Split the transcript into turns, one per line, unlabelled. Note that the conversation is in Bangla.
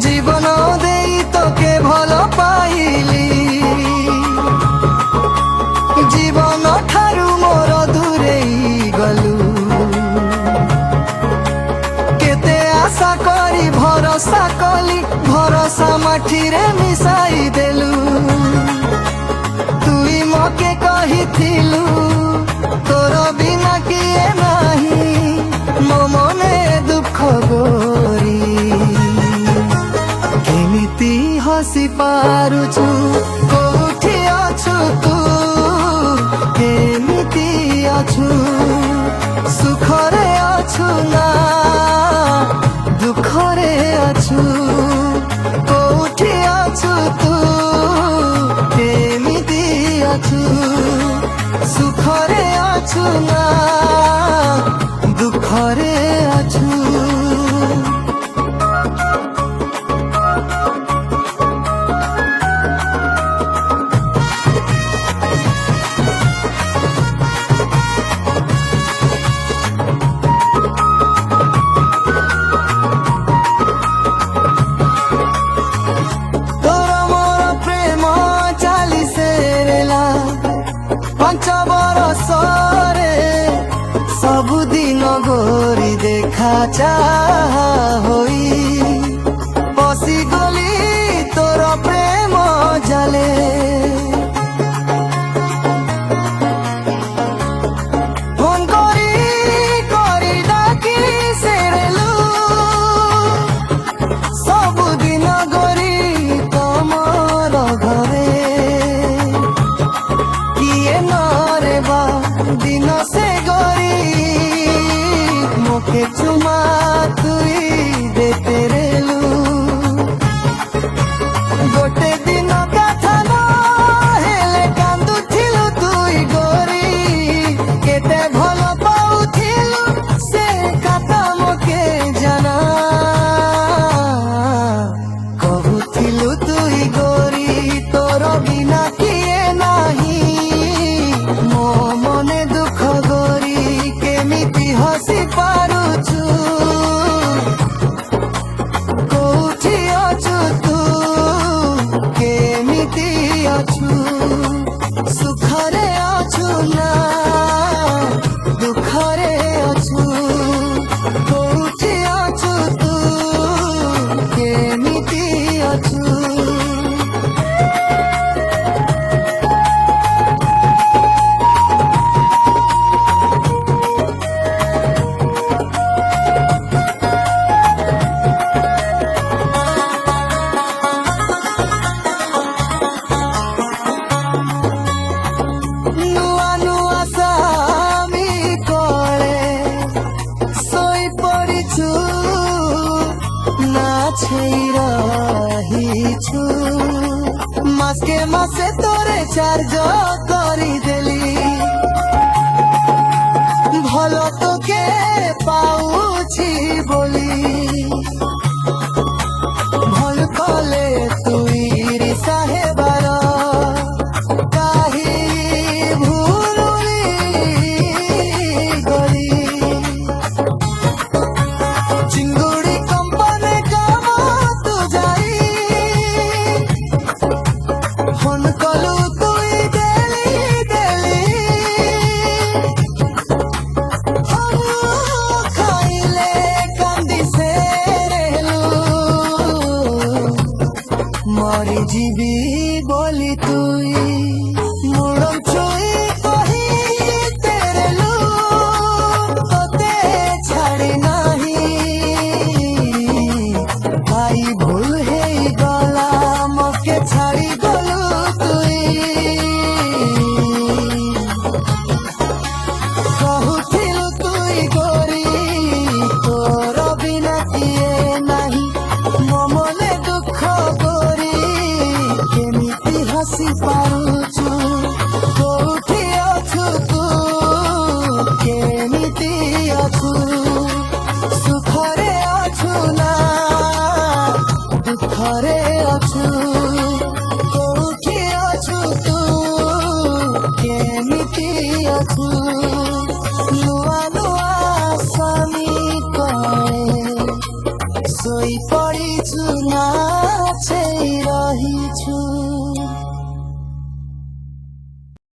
জীবন দেই তোকে ভাল পাইলি জীবন ঠারু মোর দূরেই গলু কেতে আশা করি ভরসা কলি ভরসা মাটিরে মিশাই দেলু তুই মকে কহিथिलु তোর বিনা কিয়ে নাহি মো মনে দুঃখ গোরি কেমিতি হসি পাରୁଛୁ কোঠি অছু তু কেমিতি অছু সুখরে অছু না দুঃখরে অছু কোঠি অছু তু কেমিতি অছু সুখরে অছু না দুঃখরে অছু सबुदिन गोरी देखा चाहा होई पसी गली तोर प्रेम जाले फोन करी करी डाकी सेरेलु सबुदिन गोरी तमर घरे किए नरे बा दिन से मोके चुमा तुई देते रेलु गोटे दिन कथा न हेले कांदुथिलु तुई गोरी केते भल पाउथिलु से कथा मोके जाना कहुथिलु तुई गोरी तोर बिना किए नाही मो मने दुख गोरी केमिति हसी पारुछु कोठी अछु तू केमिति अछु सुखरे अछु ना दुखरे अछु कोठी अछु तू केमिति अछु মাসকে মাসে তোরে চার্জ করি দেলি ভাল তোকে পাউছি বলি ভুল কলে তুই রিসা হেবার কাহি ভুলি গলি চিঙ্গুড়ি কোম্পানি কাম তু যাই ফোন কলু তুই দেলি দেলি খাইলে কান্দি সে রেলু মরি যাবি বলি তুই মুড় ছুই কহি তেরেলু তোতে ছাড়ি নাহি ভাই ভুল হেই গলা মকে ছাড়ি গলু তুই কহুথিলু তুই গোরি তোর বিনা কিয়ে নাহি মো মনে দুঃখ গোরি কেমিতি হসি পাରୁଛୁ কোঠি অଛୁ তু কেমিতি অଛୁ সুখরে অଛୁ না দুঃখরে অଛୁ কোঠি অଛୁ তু কেমিতি অଛୁ নূଆ ନୂଆ ସ୍ୱାମୀ କହେ ଶୋଇପ